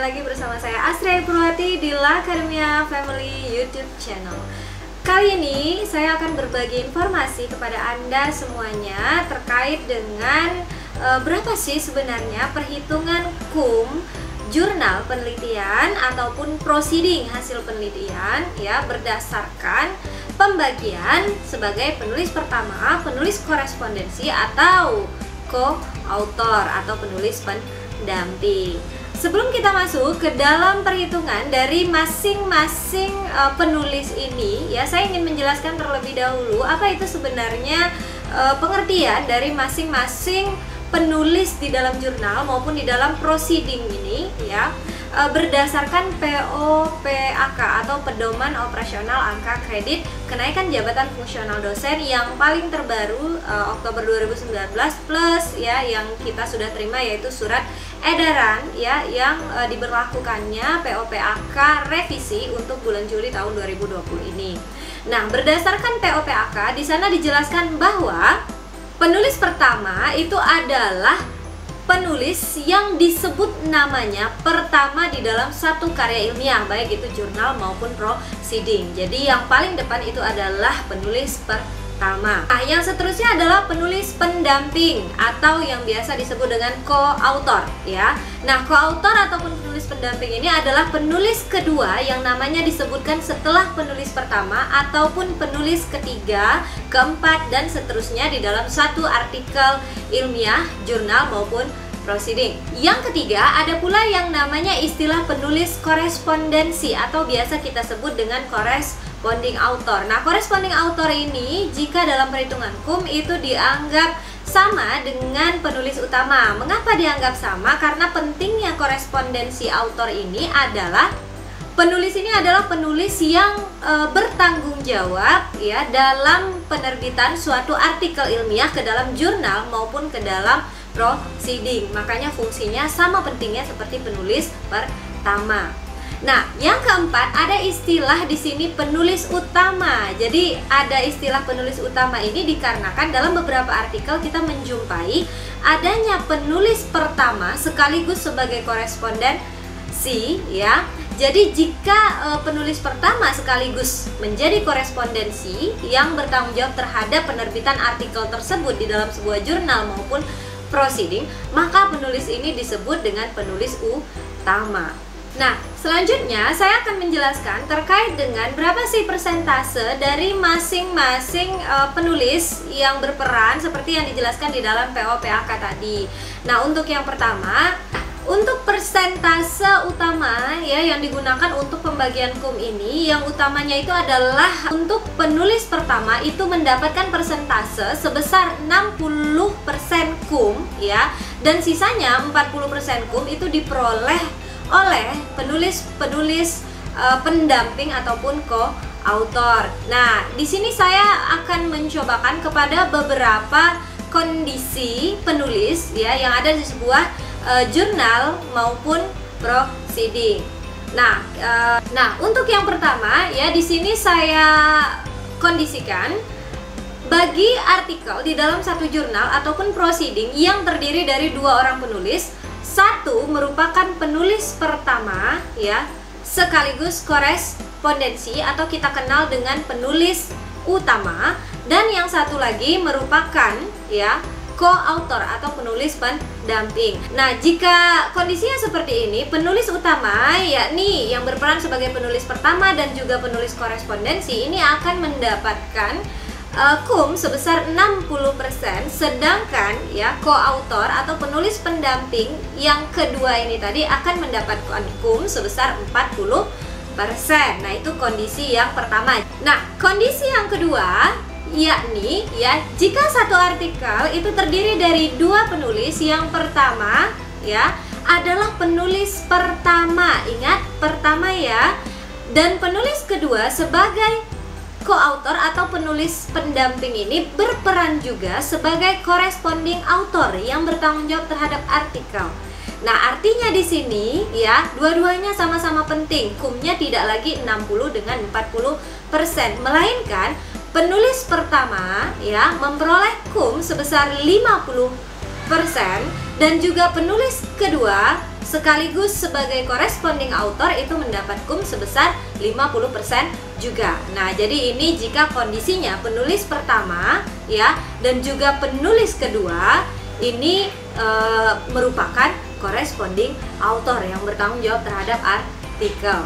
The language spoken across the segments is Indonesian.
kembali lagi bersama saya Astria Purwati di La Academia Family YouTube channel. Kali ini saya akan berbagi informasi kepada Anda semuanya terkait dengan berapa sih sebenarnya perhitungan KUM jurnal penelitian ataupun proceeding hasil penelitian ya, berdasarkan pembagian sebagai penulis pertama, penulis korespondensi atau co-author atau penulis pendamping. Sebelum kita masuk ke dalam perhitungan dari masing-masing penulis ini ya, saya ingin menjelaskan terlebih dahulu apa itu sebenarnya pengertian dari masing-masing penulis di dalam jurnal maupun di dalam proceeding ini ya, berdasarkan POPAK atau Pedoman Operasional Angka Kredit Kenaikan Jabatan Fungsional Dosen yang paling terbaru Oktober 2019 plus ya yang kita sudah terima, yaitu surat edaran ya yang diberlakukannya POPAK revisi untuk bulan Juli tahun 2020 ini. Nah, berdasarkan POPAK di sana dijelaskan bahwa penulis pertama itu adalah penulis yang disebut namanya pertama di dalam satu karya ilmiah, baik itu jurnal maupun proceeding. Jadi yang paling depan itu adalah penulis pertama. Nah, yang seterusnya adalah penulis pendamping atau yang biasa disebut dengan co-author ya. Nah, co-author ataupun penulis pendamping ini adalah penulis kedua yang namanya disebutkan setelah penulis pertama ataupun penulis ketiga, keempat, dan seterusnya di dalam satu artikel ilmiah, jurnal maupun proceeding. Yang ketiga, ada pula yang namanya istilah penulis korespondensi atau biasa kita sebut dengan corresponding author. Nah, corresponding author ini jika dalam perhitungan KUM itu dianggap sama dengan penulis utama. Mengapa dianggap sama? Karena pentingnya korespondensi author ini adalah penulis ini adalah penulis yang bertanggung jawab ya dalam penerbitan suatu artikel ilmiah ke dalam jurnal maupun ke dalam proceeding. Makanya fungsinya sama pentingnya seperti penulis pertama. Nah, yang keempat ada istilah di sini penulis utama. Jadi ada istilah penulis utama ini dikarenakan dalam beberapa artikel kita menjumpai adanya penulis pertama sekaligus sebagai korespondensi ya. Jadi jika penulis pertama sekaligus menjadi korespondensi yang bertanggung jawab terhadap penerbitan artikel tersebut di dalam sebuah jurnal maupun proceeding, maka penulis ini disebut dengan penulis utama. Nah, selanjutnya saya akan menjelaskan terkait dengan berapa sih persentase dari masing-masing penulis yang berperan seperti yang dijelaskan di dalam POPAK tadi. Nah, untuk yang pertama, untuk persentase utama ya yang digunakan untuk pembagian KUM ini, yang utamanya itu adalah untuk penulis pertama itu mendapatkan persentase sebesar 60% KUM ya, dan sisanya 40% KUM itu diperoleh oleh penulis pendamping ataupun co-author. Nah, di sini saya akan mencobakan kepada beberapa kondisi penulis ya yang ada di sebuah jurnal maupun proceeding. Nah, untuk yang pertama ya di sini saya kondisikan bagi artikel di dalam satu jurnal ataupun proceeding yang terdiri dari dua orang penulis, satu merupakan penulis pertama ya sekaligus korespondensi atau kita kenal dengan penulis utama, dan yang satu lagi merupakan ya co-author atau penulis pendamping. Nah, jika kondisinya seperti ini, penulis utama yakni yang berperan sebagai penulis pertama dan juga penulis korespondensi ini akan mendapatkan KUM sebesar 60%, sedangkan ya co-author atau penulis pendamping yang kedua ini tadi akan mendapatkan KUM sebesar 40%. Nah, itu kondisi yang pertama. Nah, kondisi yang kedua yakni ya jika satu artikel itu terdiri dari dua penulis, yang pertama ya adalah penulis pertama, ingat pertama ya, dan penulis kedua sebagai co-author atau penulis pendamping ini berperan juga sebagai corresponding author yang bertanggung jawab terhadap artikel. Nah, artinya di sini ya dua-duanya sama-sama penting. KUM-nya tidak lagi 60 dengan 40%, melainkan penulis pertama ya memperoleh KUM sebesar 50% dan juga penulis kedua sekaligus sebagai corresponding author itu mendapat kum sebesar 50% juga. Nah, jadi ini jika kondisinya penulis pertama ya dan juga penulis kedua ini merupakan corresponding author yang bertanggung jawab terhadap artikel.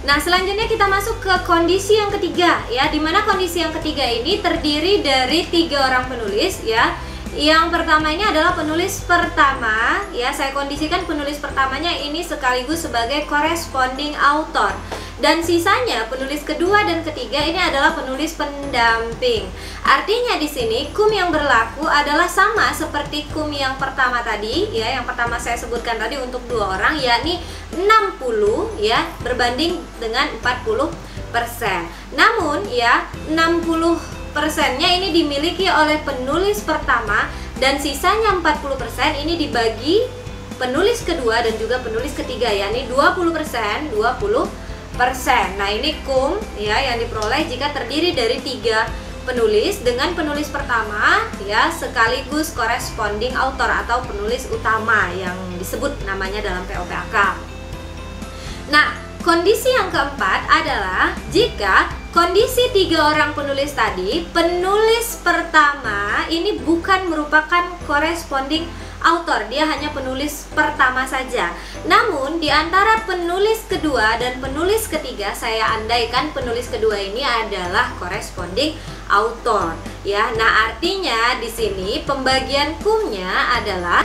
Nah, selanjutnya kita masuk ke kondisi yang ketiga ya, dimana kondisi yang ketiga ini terdiri dari 3 orang penulis ya. Yang pertama ini adalah penulis pertama ya, saya kondisikan penulis pertamanya ini sekaligus sebagai corresponding author. Dan sisanya penulis kedua dan ketiga ini adalah penulis pendamping. Artinya di sini kum yang berlaku adalah sama seperti kum yang pertama tadi ya, yang pertama saya sebutkan tadi untuk 2 orang yakni 60 ya berbanding dengan 40%. Namun ya 60%-nya ini dimiliki oleh penulis pertama dan sisanya 40% ini dibagi penulis kedua dan juga penulis ketiga yakni 20%. Nah, ini kum ya yang diperoleh jika terdiri dari 3 penulis dengan penulis pertama ya sekaligus corresponding author atau penulis utama yang disebut namanya dalam POPAK. Nah, kondisi yang keempat adalah jika kondisi 3 orang penulis tadi, penulis pertama ini bukan merupakan corresponding author, dia hanya penulis pertama saja. Namun di antara penulis kedua dan penulis ketiga, saya andaikan penulis kedua ini adalah corresponding author ya. Nah, artinya di sini pembagian kumnya adalah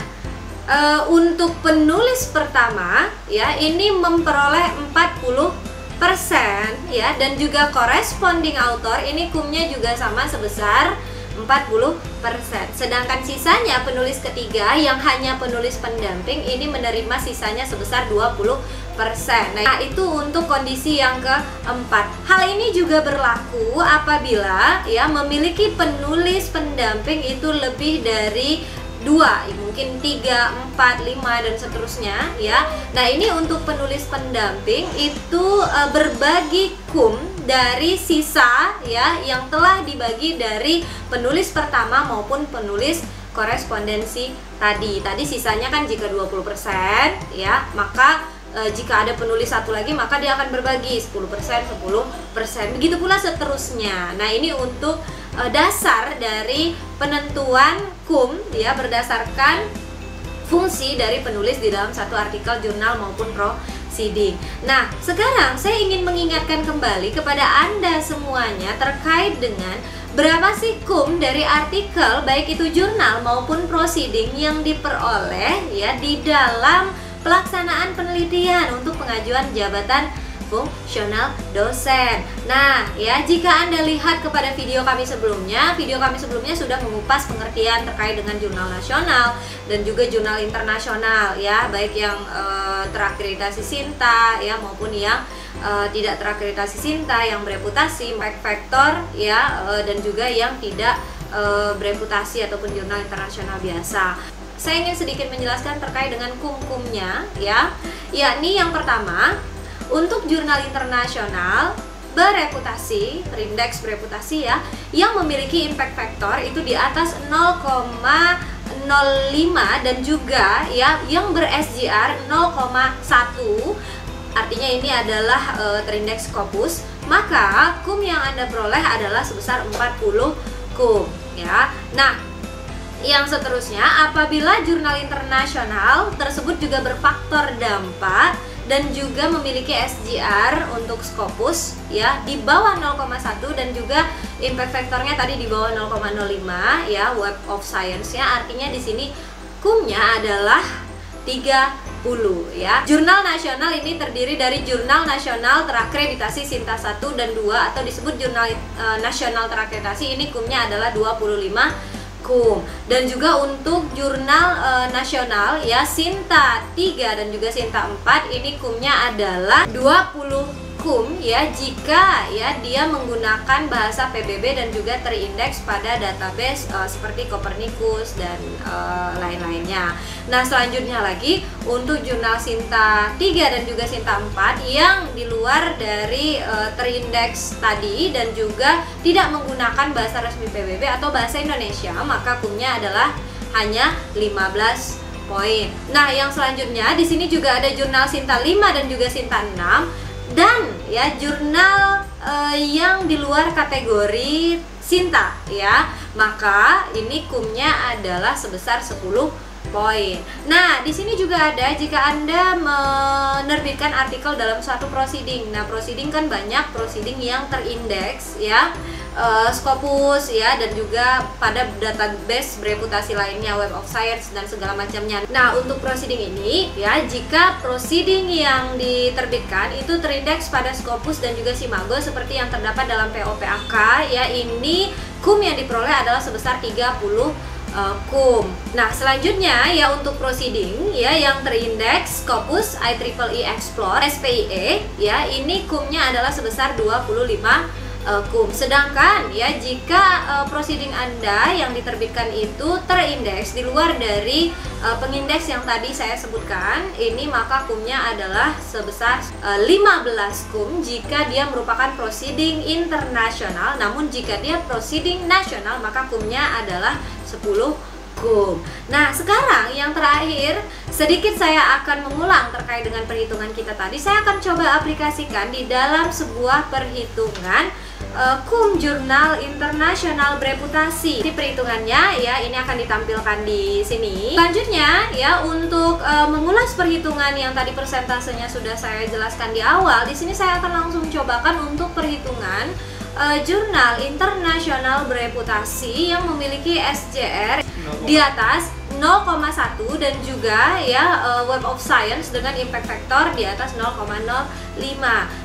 untuk penulis pertama ya ini memperoleh 40% ya, dan juga corresponding author ini kumnya juga sama sebesar 40%. Sedangkan sisanya penulis ketiga yang hanya penulis pendamping ini menerima sisanya sebesar 20%. Nah, itu untuk kondisi yang keempat. Hal ini juga berlaku apabila ya memiliki penulis pendamping itu lebih dari 2, mungkin 3, 4, 5 dan seterusnya ya. Nah, ini untuk penulis pendamping itu berbagi kum dari sisa ya yang telah dibagi dari penulis pertama maupun penulis korespondensi tadi. Tadi sisanya kan jika 20% ya, maka jika ada penulis satu lagi maka dia akan berbagi 10%, 10%. Begitu pula seterusnya. Nah, ini untuk dasar dari penentuan kum ya berdasarkan fungsi dari penulis di dalam satu artikel jurnal maupun proceeding. Nah, sekarang saya ingin mengingatkan kembali kepada Anda semuanya terkait dengan berapa sih kum dari artikel baik itu jurnal maupun proceeding yang diperoleh ya di dalam pelaksanaan penelitian untuk pengajuan jabatan fungsional dosen. Nah, ya jika Anda lihat kepada video kami sebelumnya sudah mengupas pengertian terkait dengan jurnal nasional dan juga jurnal internasional ya, baik yang terakreditasi SINTA ya maupun yang tidak terakreditasi SINTA, yang bereputasi, impact factor ya dan juga yang tidak bereputasi ataupun jurnal internasional biasa. Saya ingin sedikit menjelaskan terkait dengan kum-kumnya ya, yakni yang pertama untuk jurnal internasional bereputasi, terindeks bereputasi ya, yang memiliki impact factor itu di atas 0,05 dan juga ya yang ber-SGR 0,1, artinya ini adalah terindeks Scopus, maka kum yang Anda peroleh adalah sebesar 40 kum ya. Nah, yang seterusnya apabila jurnal internasional tersebut juga berfaktor dampak dan juga memiliki SGR untuk Scopus ya di bawah 0,1 dan juga impact factornya tadi di bawah 0,05 ya, Web of Science-nya, artinya di sini kumnya adalah 30 ya. Jurnal nasional ini terdiri dari jurnal nasional terakreditasi SINTA 1 dan 2 atau disebut jurnal nasional terakreditasi, ini kumnya adalah 25 kum. Dan juga untuk jurnal nasional ya SINTA 3 dan juga SINTA 4 ini kumnya adalah 20 kum ya jika ya dia menggunakan bahasa PBB dan juga terindeks pada database seperti Copernicus dan lain-lainnya. Nah, selanjutnya lagi untuk jurnal SINTA 3 dan juga SINTA 4 yang di luar dari terindeks tadi dan juga tidak menggunakan bahasa resmi PBB atau bahasa Indonesia, maka kumnya adalah hanya 15 poin. Nah, yang selanjutnya di sini juga ada jurnal Sinta 5 dan juga Sinta 6, dan ya jurnal yang di luar kategori Sinta ya. Maka ini kumnya adalah sebesar 10 poin. Nah, di sini juga ada jika Anda menerbitkan artikel dalam suatu proceeding. Nah, proceeding kan banyak proceeding yang terindeks ya. Scopus ya, dan juga pada database bereputasi lainnya, Web of Science dan segala macamnya. Nah, untuk proceeding ini ya, jika proceeding yang diterbitkan itu terindeks pada Scopus dan juga Simago seperti yang terdapat dalam POPAK ya, ini kum yang diperoleh adalah sebesar 30 kum. Nah, selanjutnya ya untuk proceeding ya yang terindeks Scopus, IEEE Explore, SPIE ya, ini kumnya adalah sebesar 25 kum. Sedangkan ya jika proceeding Anda yang diterbitkan itu terindeks di luar dari pengindeks yang tadi saya sebutkan, ini maka kumnya adalah sebesar 15 kum jika dia merupakan proceeding internasional. Namun jika dia proceeding nasional maka kumnya adalah 10 kum. Nah, sekarang yang terakhir sedikit saya akan mengulang terkait dengan perhitungan kita tadi. Saya akan coba aplikasikan di dalam sebuah perhitungan kum jurnal internasional bereputasi. Di perhitungannya ya, ini akan ditampilkan di sini. Selanjutnya ya, untuk mengulas perhitungan yang tadi persentasenya sudah saya jelaskan di awal, di sini saya akan langsung cobakan untuk perhitungan jurnal internasional bereputasi yang memiliki SJR di atas 0,1 dan juga ya Web of Science dengan impact factor di atas 0,05.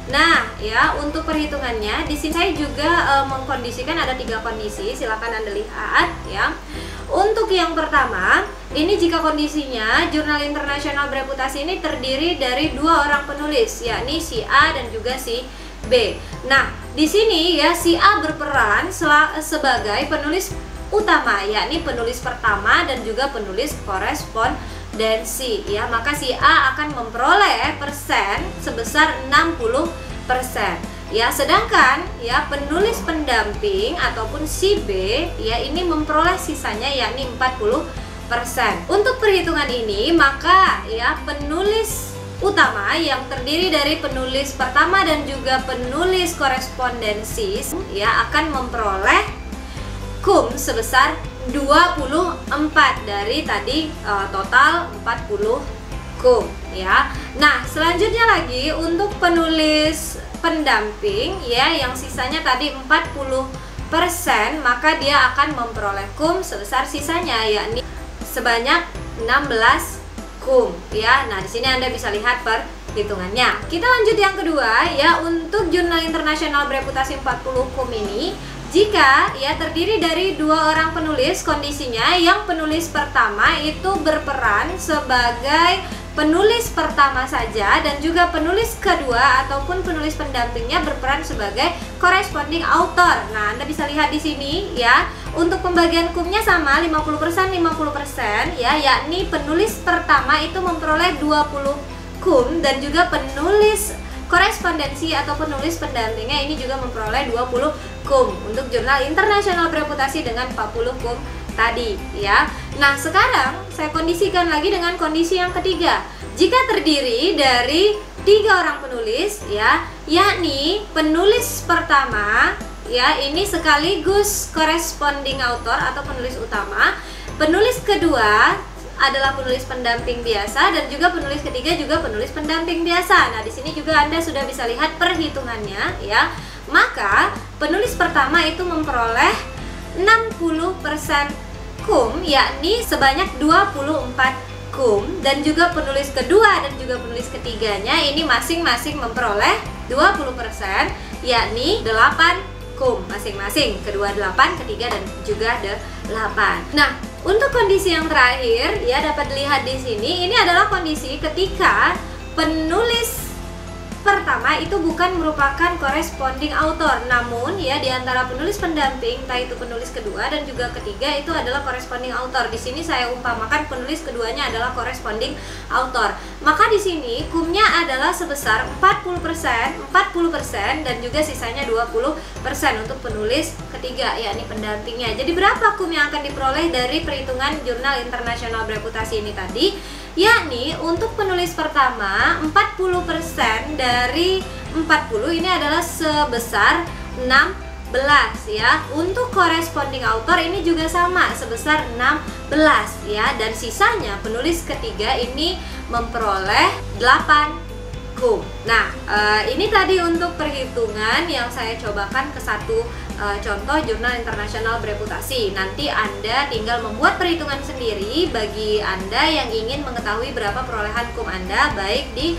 Nah, ya untuk perhitungannya di sini saya juga mengkondisikan ada 3 kondisi, silakan Anda lihat ya. Untuk yang pertama, ini jika kondisinya jurnal internasional bereputasi ini terdiri dari 2 orang penulis, yakni si A dan juga si B. Nah, di sini ya si A berperan sebagai penulis utama, yakni penulis pertama dan juga penulis korespondensi ya. Maka si A akan memperoleh persen sebesar 60% ya. Sedangkan ya penulis pendamping ataupun si B ya ini memperoleh sisanya yakni 40%. Untuk perhitungan ini maka ya penulis utama yang terdiri dari penulis pertama dan juga penulis korespondensi ya akan memperoleh kum sebesar 24 dari tadi total 40 kum ya. Nah, selanjutnya lagi untuk penulis pendamping ya yang sisanya tadi 40%, maka dia akan memperoleh kum sebesar sisanya yakni sebanyak 16 kum ya. Nah, di sini Anda bisa lihat perhitungannya. Kita lanjut yang kedua ya, untuk jurnal internasional bereputasi 40 kum ini jika ya terdiri dari 2 orang penulis, kondisinya yang penulis pertama itu berperan sebagai penulis pertama saja dan juga penulis kedua ataupun penulis pendampingnya berperan sebagai corresponding author. Nah, Anda bisa lihat di sini ya. Untuk pembagian kumnya sama 50% 50% ya, yakni penulis pertama itu memperoleh 20 kum dan juga penulis korespondensi atau penulis pendampingnya ini juga memperoleh 20 kum untuk jurnal internasional bereputasi dengan 40 kum tadi ya. Nah, sekarang saya kondisikan lagi dengan kondisi yang ketiga. Jika terdiri dari 3 orang penulis ya, yakni penulis pertama ya ini sekaligus corresponding author atau penulis utama, penulis kedua adalah penulis pendamping biasa dan juga penulis ketiga juga penulis pendamping biasa. Nah, di sini juga Anda sudah bisa lihat perhitungannya ya. Maka penulis pertama itu memperoleh 60% kum yakni sebanyak 24 kum dan juga penulis kedua dan juga penulis ketiganya ini masing-masing memperoleh 20% yakni 8 kum masing-masing, kedua 8, ketiga dan juga 8. Nah, untuk kondisi yang terakhir ya dapat dilihat di sini, ini adalah kondisi ketika penulis pertama itu bukan merupakan corresponding author, namun ya di antara penulis pendamping, entah itu penulis kedua dan juga ketiga itu adalah corresponding author. Di sini saya umpamakan penulis keduanya adalah corresponding author. Maka di sini kumnya adalah sebesar 40%, 40% dan juga sisanya 20% untuk penulis ketiga, yakni pendampingnya. Jadi berapa kum yang akan diperoleh dari perhitungan jurnal internasional bereputasi ini tadi? Yakni untuk penulis pertama 40% dari 40 ini adalah sebesar 16 ya. Untuk corresponding author ini juga sama sebesar 16 ya, dan sisanya penulis ketiga ini memperoleh 8 kum. Nah, ini tadi untuk perhitungan yang saya cobakan ke satu contoh jurnal internasional bereputasi. Nanti Anda tinggal membuat perhitungan sendiri bagi Anda yang ingin mengetahui berapa perolehan kum Anda, baik di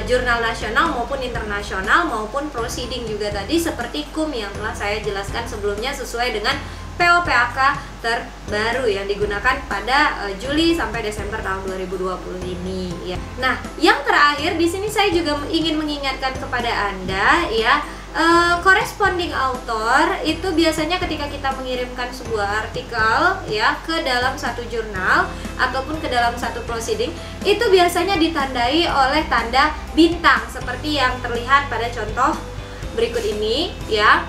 jurnal nasional maupun internasional maupun proceeding juga tadi, seperti kum yang telah saya jelaskan sebelumnya sesuai dengan PO/PAK terbaru yang digunakan pada Juli sampai Desember tahun 2020 ini ya. Nah, yang terakhir di sini saya juga ingin mengingatkan kepada Anda ya, corresponding author itu biasanya ketika kita mengirimkan sebuah artikel ya ke dalam satu jurnal ataupun ke dalam satu proceeding, itu biasanya ditandai oleh tanda bintang seperti yang terlihat pada contoh berikut ini ya.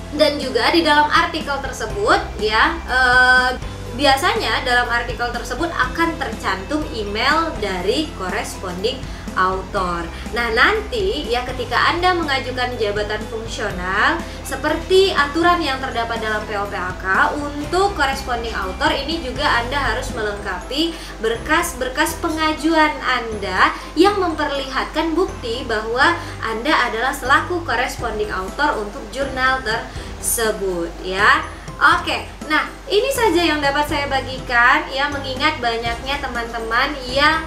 Dan juga di dalam artikel tersebut ya, biasanya dalam artikel tersebut akan tercantum email dari corresponding author. Nah, nanti ya ketika Anda mengajukan jabatan fungsional seperti aturan yang terdapat dalam PO/PAK, untuk corresponding author ini juga Anda harus melengkapi berkas-berkas pengajuan Anda yang memperlihatkan bukti bahwa Anda adalah selaku corresponding author untuk jurnal tersebut ya. Oke, nah ini saja yang dapat saya bagikan ya, mengingat banyaknya teman-teman yang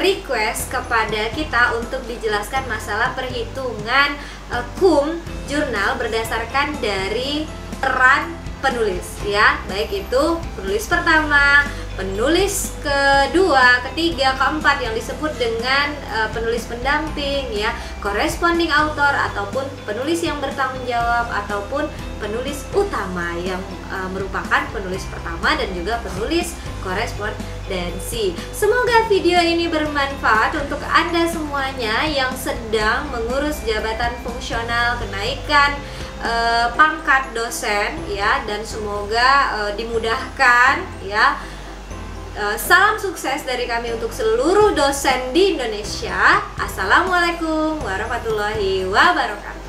request kepada kita untuk dijelaskan masalah perhitungan kum jurnal berdasarkan dari peran penulis ya, baik itu penulis pertama, penulis kedua, ketiga, keempat yang disebut dengan penulis pendamping ya, corresponding author ataupun penulis yang bertanggung jawab ataupun penulis utama yang merupakan penulis pertama dan juga penulis korespondensi. Semoga video ini bermanfaat untuk Anda semuanya yang sedang mengurus jabatan fungsional, kenaikan pangkat dosen ya, dan semoga dimudahkan ya. Salam sukses dari kami untuk seluruh dosen di Indonesia. Assalamualaikum warahmatullahi wabarakatuh.